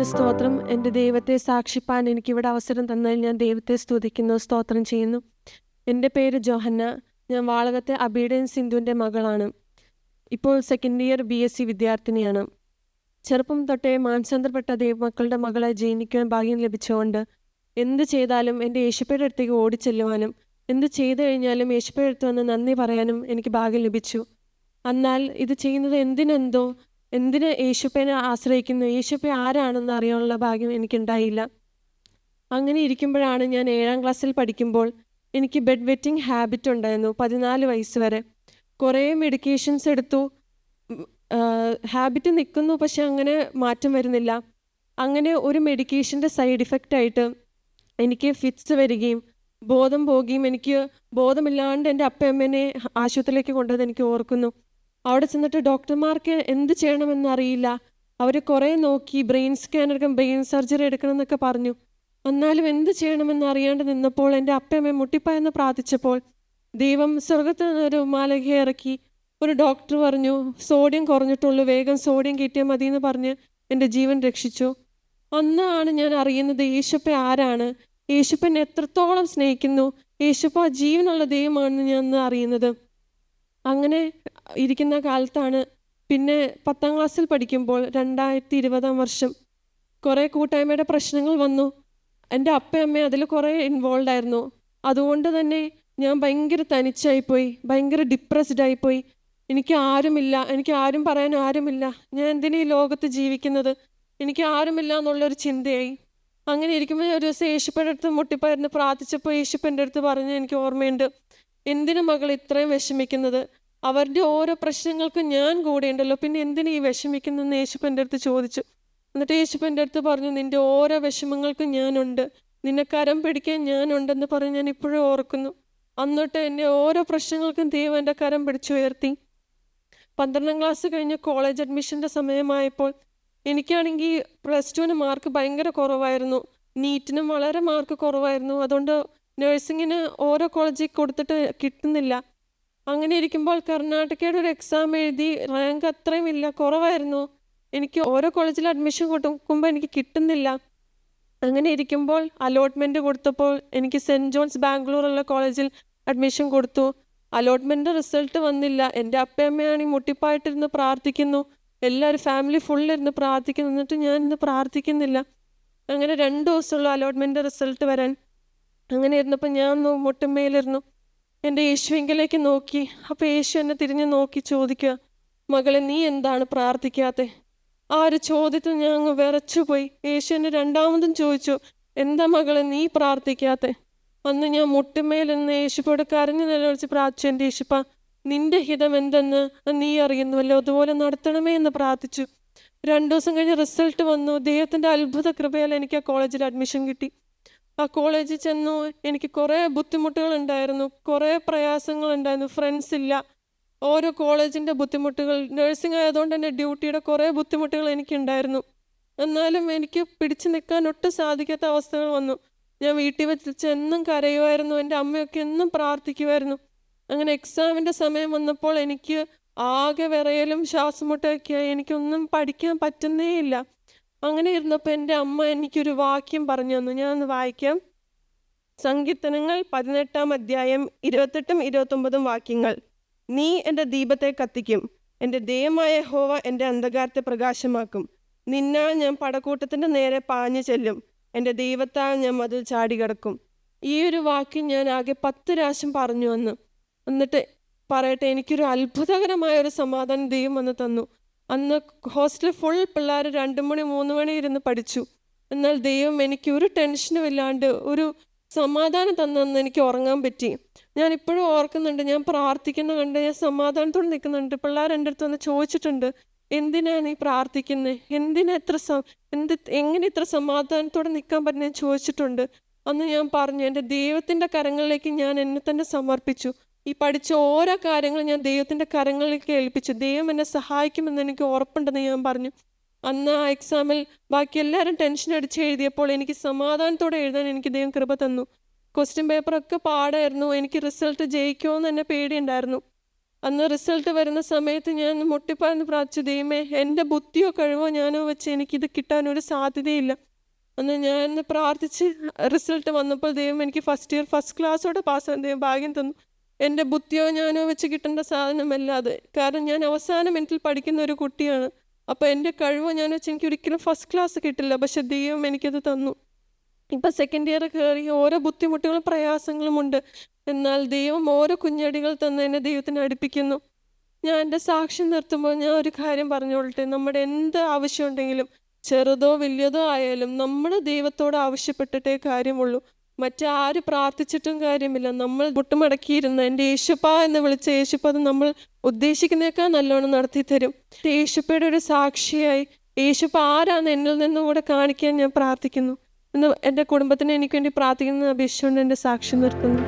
സ്തോത്രം. എൻ്റെ ദൈവത്തെ സാക്ഷിപ്പാൻ എനിക്കിവിടെ അവസരം തന്നതിൽ ഞാൻ ദൈവത്തെ സ്തുതിക്കുന്നു, സ്തോത്രം ചെയ്യുന്നു. എൻ്റെ പേര് ജോഹന്ന. ഞാൻ വാളകത്തെ അബീഡൻ സിന്ധുവിൻ്റെ മകളാണ്. ഇപ്പോൾ സെക്കൻഡ് ഇയർ BSc വിദ്യാർത്ഥിനിയാണ്. ചെറുപ്പം തൊട്ടേ മാനസാന്തരപ്പെട്ട ദൈവമക്കളുടെ മകളെ ജനിക്കാൻ ഭാഗ്യം ലഭിച്ചുകൊണ്ട് എന്ത് ചെയ്താലും എൻ്റെ യേശുപ്പയുടെ അടുത്തേക്ക് ഓടിച്ചെല്ലുവാനും എന്ത് ചെയ്തു കഴിഞ്ഞാലും യേശുപ്പയുടെ അടുത്ത് വന്ന് നന്ദി പറയാനും എനിക്ക് ഭാഗ്യം ലഭിച്ചു. എന്നാൽ ഇത് ചെയ്യുന്നത് എന്തിന് യേശുപ്പനെ ആശ്രയിക്കുന്നു, യേശുപ്പ ആരാണെന്ന് അറിയാനുള്ള ഭാഗ്യം എനിക്കുണ്ടായില്ല. അങ്ങനെ ഇരിക്കുമ്പോഴാണ് ഞാൻ 7ാം ക്ലാസ്സിൽ പഠിക്കുമ്പോൾ എനിക്ക് ബെഡ് വെറ്റിംഗ് ഹാബിറ്റ് ഉണ്ടായിരുന്നു. 14 വയസ്സ് വരെ കുറേ മെഡിക്കേഷൻസ് എടുത്തു. ഹാബിറ്റ് നിൽക്കുന്നു, പക്ഷെ അങ്ങനെ മാറ്റം വരുന്നില്ല. അങ്ങനെ ഒരു മെഡിക്കേഷൻ്റെ സൈഡ് ഇഫക്റ്റായിട്ട് എനിക്ക് ഫിറ്റ്സ് വരികയും ബോധം പോവുകയും എനിക്ക് ബോധമില്ലാണ്ട് എൻ്റെ അപ്പയമ്മേനെ ആശുപത്രിയിലേക്ക് കൊണ്ടുവന്ന് എനിക്ക് ഓർക്കുന്നു. അവിടെ ചെന്നിട്ട് ഡോക്ടർമാർക്ക് എന്ത് ചെയ്യണമെന്നറിയില്ല. അവർ കുറേ നോക്കി, ബ്രെയിൻ സ്കാൻ എടുക്കണം, ബ്രെയിൻ സർജറി എടുക്കണം എന്നൊക്കെ പറഞ്ഞു. എന്നാലും എന്ത് ചെയ്യണമെന്ന് അറിയാണ്ട് നിന്നപ്പോൾ എൻ്റെ അപ്പയമ്മ മുട്ടിപ്പായെന്ന് പ്രാർത്ഥിച്ചപ്പോൾ ദൈവം സ്വർഗത്തിൽ നിന്നൊരു മാലാഖയെ ഇറക്കി. ഒരു ഡോക്ടർ പറഞ്ഞു, സോഡിയം കുറഞ്ഞിട്ടുള്ളൂ, വേഗം സോഡിയം കയറ്റിയാൽ മതി എന്ന് പറഞ്ഞ് എൻ്റെ ജീവൻ രക്ഷിച്ചു. അന്നാണ് ഞാൻ അറിയുന്നത് യേശുപ്പ ആരാണ്, യേശുപ്പൻ എത്രത്തോളം സ്നേഹിക്കുന്നു, യേശുപ്പ ജീവനുള്ള ദൈവമാണെന്ന് ഞാൻ അന്ന് അറിയുന്നത്. അങ്ങനെ ഇരിക്കുന്ന കാലത്താണ് പിന്നെ 10ാം ക്ലാസ്സിൽ പഠിക്കുമ്പോൾ 2020 വർഷം കുറേ കൂട്ടായ്മയുടെ പ്രശ്നങ്ങൾ വന്നു. എൻ്റെ അപ്പയമ്മ അതിൽ കുറേ ഇൻവോൾവ് ആയിരുന്നു. അതുകൊണ്ട് തന്നെ ഞാൻ ഭയങ്കര തനിച്ചായിപ്പോയി, ഭയങ്കര ഡിപ്രസ്ഡ് ആയിപ്പോയി. എനിക്ക് ആരും പറയാൻ ആരുമില്ല. ഞാൻ എന്തിനാ ഈ ലോകത്ത് ജീവിക്കുന്നത്, എനിക്ക് ആരുമില്ല എന്നുള്ളൊരു ചിന്തയായി. അങ്ങനെ ഇരിക്കുമ്പോൾ ഒരു ദിവസം യേശുപ്പൻ്റെ അടുത്ത് മുട്ടിപ്പായിരുന്നു പ്രാർത്ഥിച്ചപ്പോൾ യേശുപ്പൻ്റെ അടുത്ത് പറഞ്ഞ് എനിക്ക് ഓർമ്മയുണ്ട്, എന്തിനു മകൾ ഇത്രയും വിഷമിക്കുന്നത്, അവരുടെ ഓരോ പ്രശ്നങ്ങൾക്കും ഞാൻ കൂടെയുണ്ടല്ലോ, പിന്നെ എന്തിനാ ഈ വിഷമിക്കുന്നതെന്ന് യേശുപ്പൻ്റെ അടുത്ത് ചോദിച്ചു. എന്നിട്ട് യേശുപ്പൻ്റെ അടുത്ത് പറഞ്ഞു, നിൻ്റെ ഓരോ വിഷമങ്ങൾക്കും ഞാനുണ്ട്, നിന്നെ കരം പിടിക്കാൻ ഞാനുണ്ടെന്ന് പറഞ്ഞ് ഞാൻ ഇപ്പോഴും ഓർക്കുന്നു. അന്നിട്ട് എൻ്റെ ഓരോ പ്രശ്നങ്ങൾക്കും ദൈവം എൻ്റെ കരം പിടിച്ചുയർത്തി. 12ാം ക്ലാസ് കഴിഞ്ഞ് കോളേജ് അഡ്മിഷൻ്റെ സമയമായപ്പോൾ എനിക്കാണെങ്കിൽ +2 മാർക്ക് ഭയങ്കര കുറവായിരുന്നു, നീറ്റിനും വളരെ മാർക്ക് കുറവായിരുന്നു. അതുകൊണ്ട് നഴ്സിങ്ങിന് ഓരോ കോളേജിൽ കൊടുത്തിട്ട് കിട്ടുന്നില്ല. അങ്ങനെ ഇരിക്കുമ്പോൾ കർണാടകയുടെ ഒരു എക്സാം എഴുതി, റാങ്ക് അത്രയും ഇല്ല, കുറവായിരുന്നു. എനിക്ക് ഓരോ കോളേജിൽ അഡ്മിഷൻ കൊടുക്കുമ്പോൾ എനിക്ക് കിട്ടുന്നില്ല. അങ്ങനെ ഇരിക്കുമ്പോൾ അലോട്ട്മെൻറ്റ് കൊടുത്തപ്പോൾ എനിക്ക് സെൻറ്റ് ജോൺസ് ബാംഗ്ലൂറുള്ള കോളേജിൽ അഡ്മിഷൻ കൊടുത്തു. അലോട്ട്മെൻറ്റ് റിസൾട്ട് വന്നില്ല. എൻ്റെ അപ്പയമ്മയാണെങ്കിൽ മുട്ടിപ്പായിട്ടിരുന്ന് പ്രാർത്ഥിക്കുന്നു, എല്ലാവരും ഫാമിലി ഫുള്ളിരുന്ന് പ്രാർത്ഥിക്കുന്നു, എന്നിട്ട് ഞാൻ ഇന്ന് പ്രാർത്ഥിക്കുന്നില്ല. അങ്ങനെ 2 ദിവസമുള്ള അലോട്ട്മെൻറ്റ് റിസൾട്ട് വരാൻ. അങ്ങനെ ഇരുന്നപ്പോൾ ഞാൻ മുട്ടുമേലിരുന്നു, എൻ്റെ യേശുവിങ്കിലേക്ക് നോക്കി. അപ്പോൾ യേശു എന്നെ തിരിഞ്ഞ് നോക്കി ചോദിക്കുക, മകളെ നീ എന്താണ് പ്രാർത്ഥിക്കാത്തെ? ആ ഒരു ചോദ്യത്തിൽ ഞാൻ അങ്ങ് വിറച്ചുപോയി. യേശു എന്നെ 2ാമതും ചോദിച്ചു, എന്താ മകളെ നീ പ്രാർത്ഥിക്കാത്തെ? അന്ന് ഞാൻ മുട്ടുമേലെന്ന് യേശുപ്പോട് കരഞ്ഞു നിലവിളിച്ച് പ്രാർത്ഥിച്ചു, എൻ്റെ യേശുപ്പ നിന്റെ ഹിതം എന്തെന്ന് നീ അറിയുന്നുവല്ലോ, അതുപോലെ നടത്തണമേ എന്ന് പ്രാർത്ഥിച്ചു. 2 ദിവസം കഴിഞ്ഞ് റിസൾട്ട് വന്നു. ദൈവത്തിൻ്റെ അത്ഭുത കൃപയാൽ എനിക്ക് ആ കോളേജിൽ അഡ്മിഷൻ കിട്ടി. ആ കോളേജിൽ ചെന്നു. എനിക്ക് കുറേ ബുദ്ധിമുട്ടുകളുണ്ടായിരുന്നു, കുറേ പ്രയാസങ്ങളുണ്ടായിരുന്നു, ഫ്രണ്ട്സ് ഇല്ല, ഓരോ കോളേജിൻ്റെ ബുദ്ധിമുട്ടുകൾ. നഴ്സിംഗ് ആയതുകൊണ്ട് തന്നെ ഡ്യൂട്ടിയുടെ കുറേ ബുദ്ധിമുട്ടുകൾ എനിക്കുണ്ടായിരുന്നു. എന്നാലും എനിക്ക് പിടിച്ചു നിൽക്കാൻ ഒട്ടും സാധിക്കാത്ത അവസ്ഥകൾ വന്നു. ഞാൻ വീട്ടിൽ വെച്ച് എന്നും കരയുമായിരുന്നു, എൻ്റെ അമ്മയൊക്കെ എന്നും പ്രാർത്ഥിക്കുമായിരുന്നു. അങ്ങനെ എക്സാമിൻ്റെ സമയം വന്നപ്പോൾ എനിക്ക് ആകെ വിറയലും ശ്വാസമുട്ടൊക്കെയായി, എനിക്കൊന്നും പഠിക്കാൻ പറ്റുന്നേ ഇല്ല. അങ്ങനെ ഇരുന്നപ്പോൾ എൻ്റെ അമ്മ എനിക്കൊരു വാക്യം പറഞ്ഞു തന്നു. ഞാനൊന്ന് വായിക്കാം. സങ്കീർത്തനങ്ങൾ 18-ാം അധ്യായം 28ഉം 29ഉം വാക്യങ്ങൾ. നീ എൻ്റെ ദീപത്തെ കത്തിക്കും, എൻ്റെ ദൈവമായ യഹോവ എൻ്റെ അന്ധകാരത്തെ പ്രകാശമാക്കും. നിന്നാൽ ഞാൻ പടക്കൂട്ടത്തിൻ്റെ നേരെ പാഞ്ഞു ചെല്ലും, എൻ്റെ ദൈവത്താൽ ഞാൻ മതിൽ ചാടികിടക്കും. ഈ ഒരു വാക്യം ഞാൻ ആകെ 10 പ്രാവശ്യം പറഞ്ഞു വന്നു. എന്നിട്ട് പറയട്ടെ, എനിക്കൊരു അത്ഭുതകരമായൊരു സമാധാനം ദൈവം വന്ന് തന്നു. അന്ന് ഹോസ്റ്റലിൽ ഫുൾ പിള്ളേർ 2 മണി 3 മണി ഇരുന്ന് പഠിച്ചു. എന്നാൽ ദൈവം എനിക്ക് ഒരു ടെൻഷനും ഇല്ലാണ്ട് ഒരു സമാധാനം തന്നെന്ന് എനിക്ക് ഉറങ്ങാൻ പറ്റി. ഞാൻ ഇപ്പോഴും ഓർക്കുന്നുണ്ട്, ഞാൻ പ്രാർത്ഥിക്കുന്ന കണ്ട് ഞാൻ സമാധാനത്തോടെ നിൽക്കുന്നുണ്ട്. പിള്ളേർ എൻ്റെ അടുത്ത് വന്ന് ചോദിച്ചിട്ടുണ്ട്, എന്തിനാണ് നീ പ്രാർത്ഥിക്കുന്നത്, എങ്ങനെ ഇത്ര സമാധാനത്തോടെ നിൽക്കാൻ പറ്റുന്നത് ചോദിച്ചിട്ടുണ്ട്. അന്ന് ഞാൻ പറഞ്ഞു, എൻ്റെ ദൈവത്തിൻ്റെ കരങ്ങളിലേക്ക് ഞാൻ എന്നെ തന്നെ സമർപ്പിച്ചു. ഈ പഠിച്ച ഓരോ കാര്യങ്ങളും ഞാൻ ദൈവത്തിൻ്റെ കരങ്ങളിലേക്ക് ഏൽപ്പിച്ചു. ദൈവം എന്നെ സഹായിക്കുമെന്ന് എനിക്ക് ഉറപ്പുണ്ടെന്ന് ഞാൻ പറഞ്ഞു. അന്ന് ആ എക്സാമിൽ ബാക്കി എല്ലാവരും ടെൻഷൻ അടിച്ച് എഴുതിയപ്പോൾ എനിക്ക് സമാധാനത്തോടെ എഴുതാൻ എനിക്ക് ദൈവം കൃപ തന്നു. ക്വസ്റ്റ്യൻ പേപ്പറൊക്കെ പാടായിരുന്നു. എനിക്ക് റിസൾട്ട് ജയിക്കുമോയെന്ന് തന്നെ പേടിയുണ്ടായിരുന്നു. അന്ന് റിസൾട്ട് വരുന്ന സമയത്ത് ഞാൻ മുട്ടിപ്പാന്ന് പ്രാർത്ഥിച്ചു, ദൈവമേ എൻ്റെ ബുദ്ധിയോ കഴിവോ ഞാനോ വെച്ച് എനിക്കിത് കിട്ടാനൊരു സാധ്യതയില്ല. അന്ന് ഞാൻ പ്രാർത്ഥിച്ച് റിസൾട്ട് വന്നപ്പോൾ ദൈവം എനിക്ക് ഫസ്റ്റ് ഇയർ ഫസ്റ്റ് ക്ലാസ്സോടെ പാസ്സാകാൻ ദൈവം ഭാഗ്യം തന്നു. എൻ്റെ ബുദ്ധിയോ ഞാനോ വെച്ച് കിട്ടേണ്ട സാധനമല്ല അത്. കാരണം ഞാൻ അവസാന മിനിറ്റിൽ പഠിക്കുന്ന ഒരു കുട്ടിയാണ്. അപ്പോൾ എൻ്റെ കഴിവോ ഞാൻ വെച്ച് എനിക്ക് ഒരിക്കലും ഫസ്റ്റ് ക്ലാസ് കിട്ടില്ല. പക്ഷെ ദൈവം എനിക്കത് തന്നു. ഇപ്പം സെക്കൻഡ് ഇയർ കയറി ഓരോ ബുദ്ധിമുട്ടുകളും പ്രയാസങ്ങളുമുണ്ട്. എന്നാൽ ദൈവം ഓരോ കുഞ്ഞടികൾ തന്ന് എന്നെ ദൈവത്തിന് അടുപ്പിക്കുന്നു. ഞാൻ എൻ്റെ സാക്ഷ്യം നിർത്തുമ്പോൾ ഞാൻ ഒരു കാര്യം പറഞ്ഞോളട്ടെ. നമ്മുടെ എന്ത് ആവശ്യമുണ്ടെങ്കിലും ചെറുതോ വലിയതോ ആയാലും നമ്മൾ ദൈവത്തോട് ആവശ്യപ്പെട്ടിട്ടേ കാര്യമുള്ളൂ. മറ്റാര് പ്രാർത്ഥിച്ചിട്ടും കാര്യമില്ല. നമ്മൾ മുട്ടുമടക്കിയിരുന്ന എൻ്റെ യേശുപ്പ എന്ന് വിളിച്ച യേശുപ്പ അത് നമ്മൾ ഉദ്ദേശിക്കുന്നേക്കാൾ നല്ലോണം നടത്തി തരും. യേശുപ്പയുടെ ഒരു സാക്ഷിയായി യേശുപ്പ ആരാന്ന് എന്നിൽ നിന്നും കൂടെ കാണിക്കാൻ ഞാൻ പ്രാർത്ഥിക്കുന്നു. എന്ന് എൻ്റെ കുടുംബത്തിന് എനിക്ക് വേണ്ടി പ്രാർത്ഥിക്കുന്ന അപേക്ഷിച്ചുകൊണ്ട് എൻ്റെ സാക്ഷ്യം നിർത്തുന്നു.